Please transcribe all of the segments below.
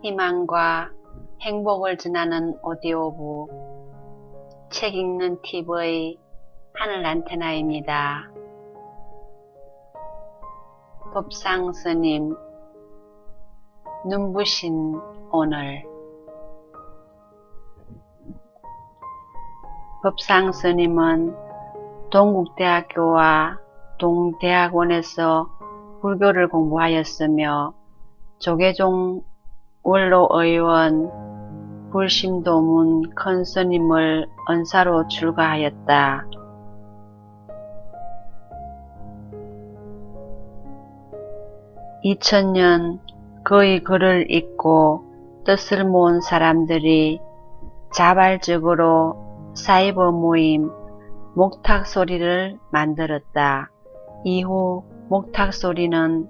희망과 행복을 전하는 오디오북 책 읽는 팁의 하늘 안테나입니다. 법상 스님 눈부신 오늘. 법상 스님은 동국대학교와 동대학원에서 불교를 공부하였으며 조계종 원로의원 불심도문 큰 스님을 은사로 출가하였다. (2000년) 그의 글을 읽고 뜻을 모은 사람들이 자발적으로 사이버 모임 목탁소리를 만들었다. 이후 목탁소리는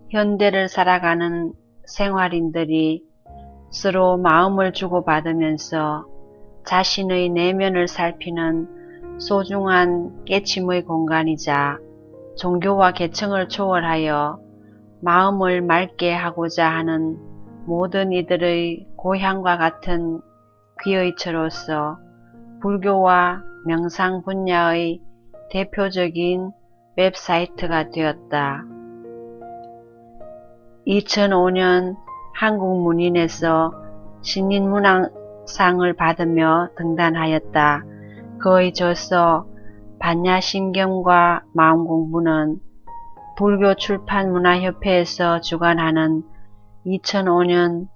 현대를 살아가는 생활인들이 서로 마음을 주고받으면서 자신의 내면을 살피는 소중한 깨침의 공간이자 종교와 계층을 초월하여 마음을 맑게 하고자 하는 모든 이들의 고향과 같은 귀의처로서 불교와 명상 분야의 대표적인 웹사이트가 되었다. 2005년 한국문인에서 신인문학상을 받으며 등단하였다. 그의 저서 반야심경과 마음공부는 불교 출판문화협회에서 주관하는 2005년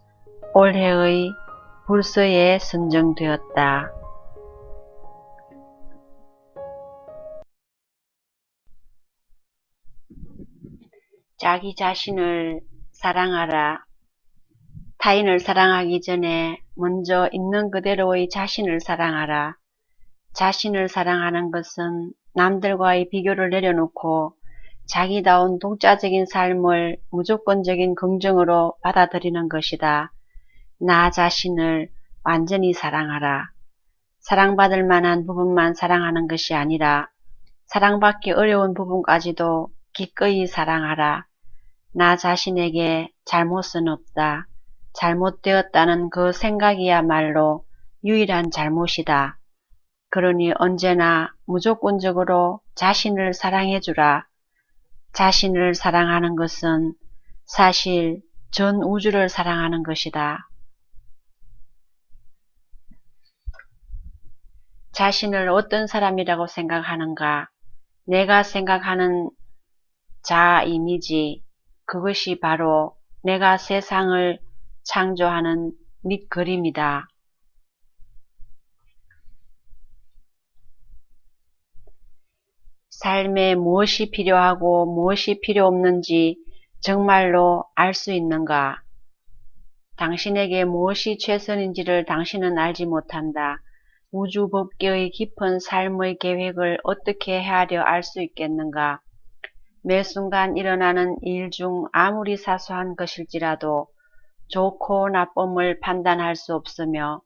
올해의 불서에 선정되었다. 자기 자신을 사랑하라. 타인을 사랑하기 전에 먼저 있는 그대로의 자신을 사랑하라. 자신을 사랑하는 것은 남들과의 비교를 내려놓고 자기다운 독자적인 삶을 무조건적인 긍정으로 받아들이는 것이다. 나 자신을 완전히 사랑하라. 사랑받을 만한 부분만 사랑하는 것이 아니라 사랑받기 어려운 부분까지도 기꺼이 사랑하라. 나 자신에게 잘못은 없다. 잘못되었다는 그 생각이야말로 유일한 잘못이다. 그러니 언제나 무조건적으로 자신을 사랑해주라. 자신을 사랑하는 것은 사실 전 우주를 사랑하는 것이다. 자신을 어떤 사람이라고 생각하는가? 내가 생각하는 자아 이미지, 그것이 바로 내가 세상을 창조하는 밑그림이다. 삶에 무엇이 필요하고 무엇이 필요 없는지 정말로 알 수 있는가? 당신에게 무엇이 최선인지를 당신은 알지 못한다. 우주 법계의 깊은 삶의 계획을 어떻게 헤아려 알 수 있겠는가? 매 순간 일어나는 일 중 아무리 사소한 것일지라도 좋고 나쁨을 판단할 수 없으며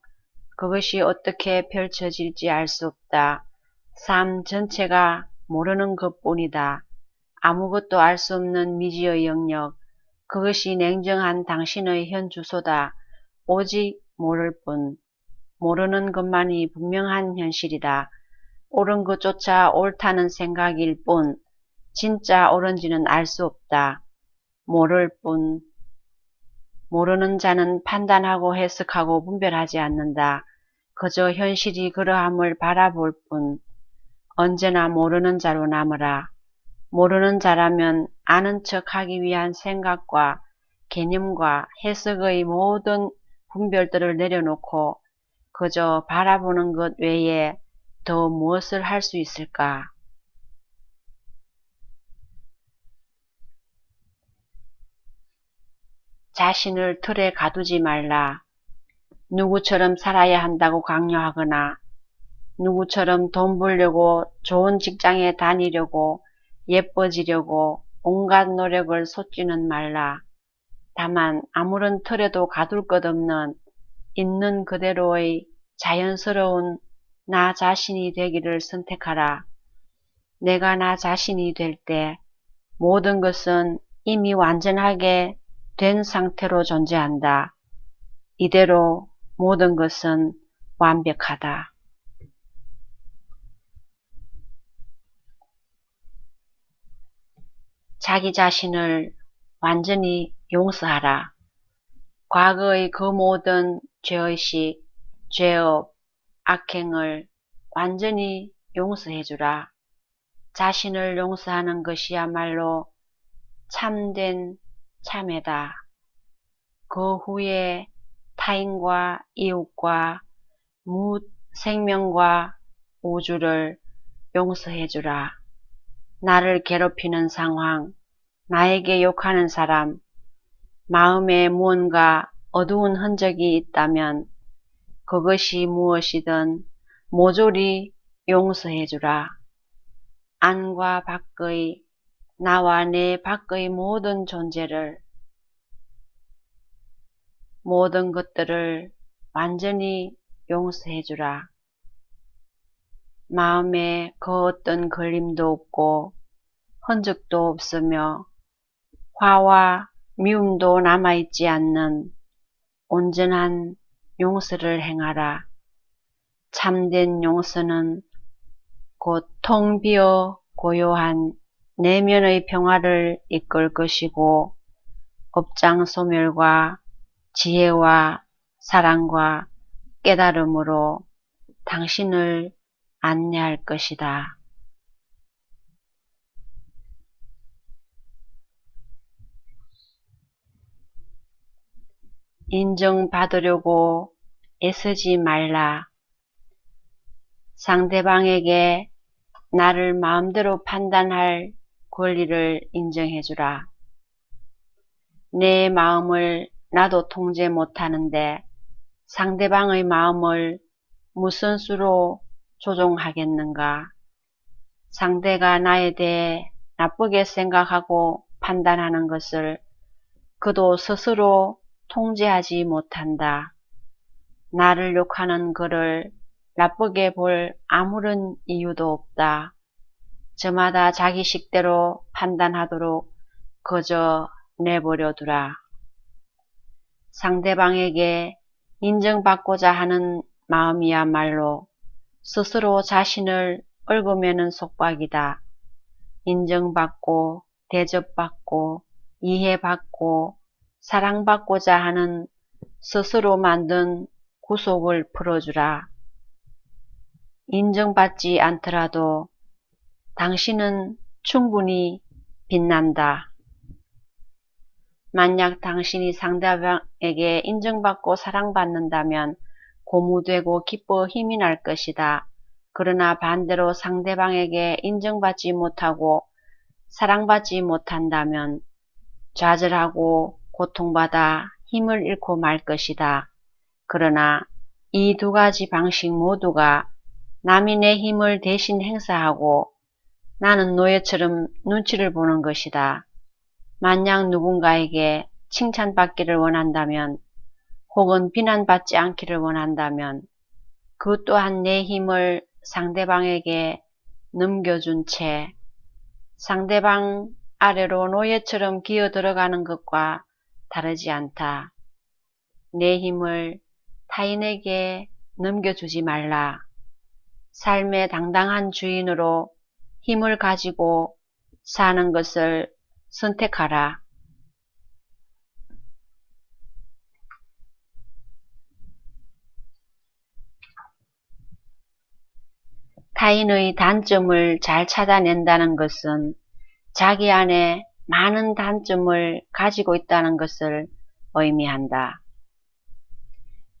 그것이 어떻게 펼쳐질지 알 수 없다. 삶 전체가 모르는 것뿐이다. 아무것도 알 수 없는 미지의 영역, 그것이 냉정한 당신의 현 주소다. 오직 모를 뿐. 모르는 것만이 분명한 현실이다. 옳은 것조차 옳다는 생각일 뿐 진짜 옳은지는 알 수 없다. 모를 뿐. 모르는 자는 판단하고 해석하고 분별하지 않는다. 그저 현실이 그러함을 바라볼 뿐. 언제나 모르는 자로 남으라. 모르는 자라면 아는 척하기 위한 생각과 개념과 해석의 모든 분별들을 내려놓고 그저 바라보는 것 외에 더 무엇을 할 수 있을까? 자신을 틀에 가두지 말라. 누구처럼 살아야 한다고 강요하거나 누구처럼 돈 벌려고 좋은 직장에 다니려고 예뻐지려고 온갖 노력을 쏟지는 말라. 다만 아무런 틀에도 가둘 것 없는 있는 그대로의 자연스러운 나 자신이 되기를 선택하라. 내가 나 자신이 될 때 모든 것은 이미 완전하게 된 상태로 존재한다. 이대로 모든 것은 완벽하다. 자기 자신을 완전히 용서하라. 과거의 그 모든 죄의식, 죄업, 악행을 완전히 용서해주라. 자신을 용서하는 것이야말로 참된 참회다. 그 후에 타인과 이웃과 생명과 우주를 용서해주라. 나를 괴롭히는 상황, 나에게 욕하는 사람, 마음에 무언가 어두운 흔적이 있다면 그것이 무엇이든 모조리 용서해주라. 안과 밖의, 나와 내 밖의 모든 존재를, 모든 것들을 완전히 용서해주라. 마음에 그 어떤 걸림도 없고 흔적도 없으며 화와 미움도 남아있지 않는 온전한 용서를 행하라. 참된 용서는 곧 텅 비어 고요한 내면의 평화를 이끌 것이고 업장 소멸과 지혜와 사랑과 깨달음으로 당신을 안내할 것이다. 인정받으려고 애쓰지 말라. 상대방에게 나를 마음대로 판단할 권리를 인정해주라. 내 마음을 나도 통제 못하는데 상대방의 마음을 무슨 수로 조종하겠는가? 상대가 나에 대해 나쁘게 생각하고 판단하는 것을 그도 스스로 통제하지 못한다. 나를 욕하는 그를 나쁘게 볼 아무런 이유도 없다. 저마다 자기 식대로 판단하도록 그저 내버려 두라. 상대방에게 인정받고자 하는 마음이야말로 스스로 자신을 얽으매는 속박이다. 인정받고 대접받고 이해받고 사랑받고자 하는 스스로 만든 구속을 풀어주라. 인정받지 않더라도 당신은 충분히 빛난다. 만약 당신이 상대방에게 인정받고 사랑받는다면 고무되고 기뻐 힘이 날 것이다. 그러나 반대로 상대방에게 인정받지 못하고 사랑받지 못한다면 좌절하고 고통받아 힘을 잃고 말 것이다. 그러나 이 두 가지 방식 모두가 남이 내 힘을 대신 행사하고 나는 노예처럼 눈치를 보는 것이다. 만약 누군가에게 칭찬받기를 원한다면 혹은 비난받지 않기를 원한다면 그 또한 내 힘을 상대방에게 넘겨준 채 상대방 아래로 노예처럼 기어 들어가는 것과 다르지 않다. 내 힘을 타인에게 넘겨주지 말라. 삶의 당당한 주인으로 힘을 가지고 사는 것을 선택하라. 타인의 단점을 잘 찾아낸다는 것은 자기 안에 많은 단점을 가지고 있다는 것을 의미한다.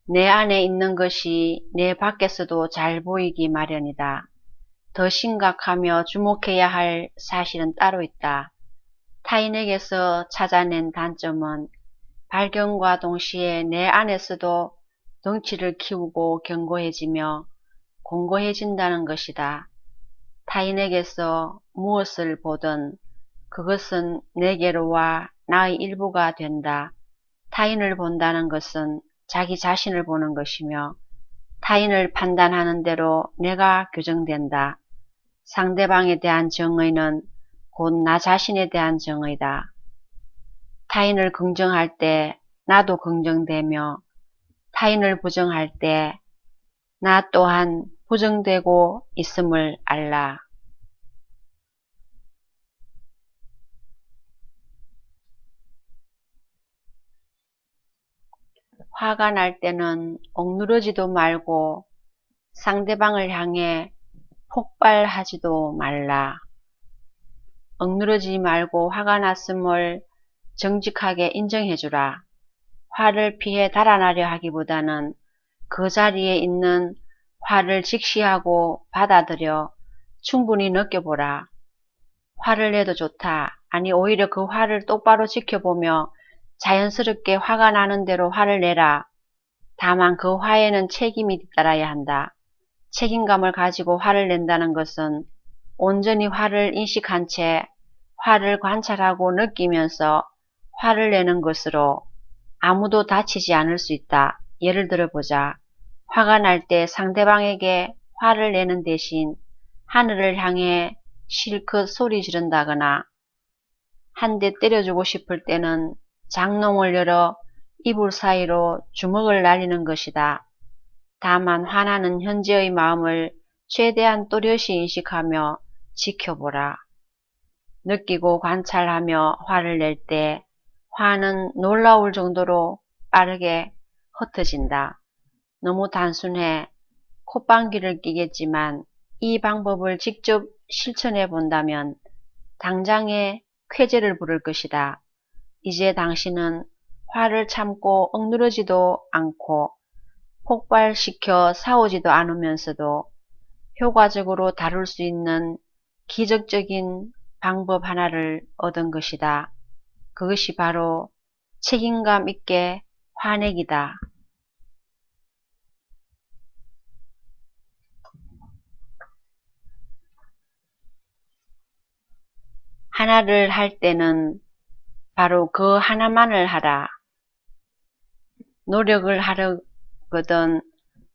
내 안에 있는 것이 내 밖에서도 잘 보이기 마련이다. 더 심각하며 주목해야 할 사실은 따로 있다. 타인에게서 찾아낸 단점은 발견과 동시에 내 안에서도 덩치를 키우고 견고해지며 공고해진다는 것이다. 타인에게서 무엇을 보든 그것은 내게로와 나의 일부가 된다. 타인을 본다는 것은 자기 자신을 보는 것이며 타인을 판단하는 대로 내가 규정된다. 상대방에 대한 정의는 곧 나 자신에 대한 정의다. 타인을 긍정할 때 나도 긍정되며 타인을 부정할 때 나 또한 부정되고 있음을 알라. 화가 날 때는 억누르지도 말고 상대방을 향해 폭발하지도 말라. 억누르지 말고 화가 났음을 정직하게 인정해주라. 화를 피해 달아나려 하기보다는 그 자리에 있는 화를 직시하고 받아들여 충분히 느껴보라. 화를 내도 좋다. 아니 오히려 그 화를 똑바로 지켜보며 자연스럽게 화가 나는 대로 화를 내라. 다만 그 화에는 책임이 뒤따라야 한다. 책임감을 가지고 화를 낸다는 것은 온전히 화를 인식한 채 화를 관찰하고 느끼면서 화를 내는 것으로 아무도 다치지 않을 수 있다. 예를 들어보자. 화가 날 때 상대방에게 화를 내는 대신 하늘을 향해 실컷 소리 지른다거나 한 대 때려주고 싶을 때는 장롱을 열어 이불 사이로 주먹을 날리는 것이다. 다만 화나는 현재의 마음을 최대한 또렷이 인식하며 지켜보라. 느끼고 관찰하며 화를 낼 때 화는 놀라울 정도로 빠르게 흩어진다. 너무 단순해 콧방귀를 뀌겠지만 이 방법을 직접 실천해 본다면 당장에 쾌재를 부를 것이다. 이제 당신은 화를 참고 억누르지도 않고 폭발시켜 싸우지도 않으면서도 효과적으로 다룰 수 있는 기적적인 방법 하나를 얻은 것이다. 그것이 바로 책임감 있게 화내기다. 하나를 할 때는 바로 그 하나만을 하라. 노력을 하려거든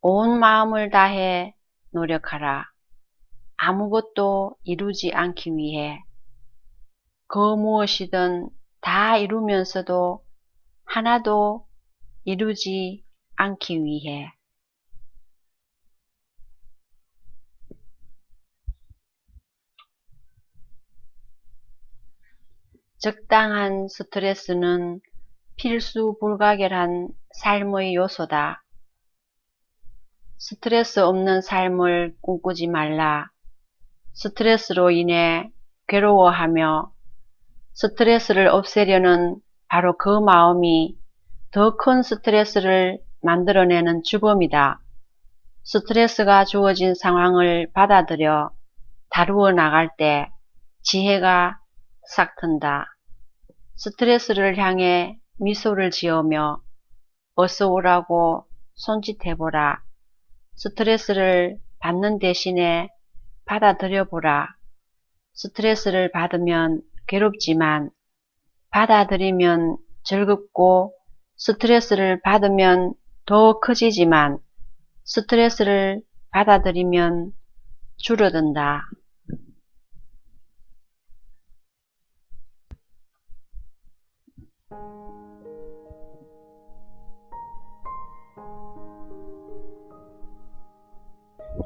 온 마음을 다해 노력하라. 아무것도 이루지 않기 위해 그 무엇이든 다 이루면서도 하나도 이루지 않기 위해. 적당한 스트레스는 필수 불가결한 삶의 요소다. 스트레스 없는 삶을 꿈꾸지 말라. 스트레스로 인해 괴로워하며 스트레스를 없애려는 바로 그 마음이 더 큰 스트레스를 만들어내는 주범이다. 스트레스가 주어진 상황을 받아들여 다루어 나갈 때 지혜가 싹 튼다. 스트레스를 향해 미소를 지으며 어서 오라고 손짓해보라. 스트레스를 받는 대신에 받아들여보라. 스트레스를 받으면 괴롭지만 받아들이면 즐겁고 스트레스를 받으면 더 커지지만 스트레스를 받아들이면 줄어든다.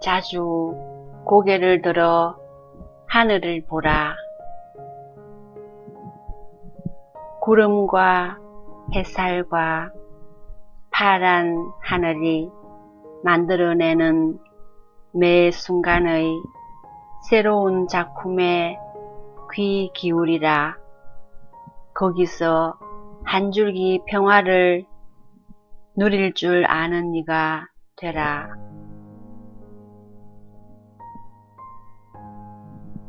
자주 고개를 들어 하늘을 보라. 구름과 햇살과 파란 하늘이 만들어내는 매 순간의 새로운 작품에 귀 기울이라. 거기서 한 줄기 평화를 누릴 줄 아는 이가 되라.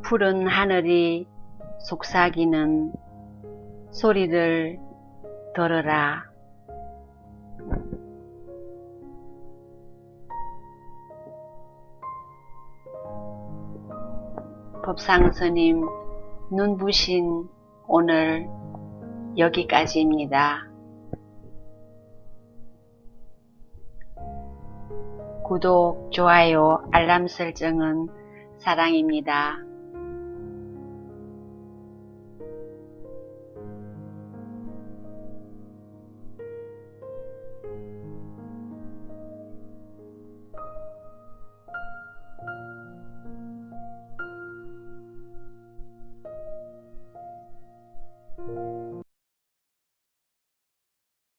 푸른 하늘이 속삭이는 소리를 들으라. 법상스님 눈부신 오늘 여기까지입니다. 구독, 좋아요, 알람 설정은 사랑입니다.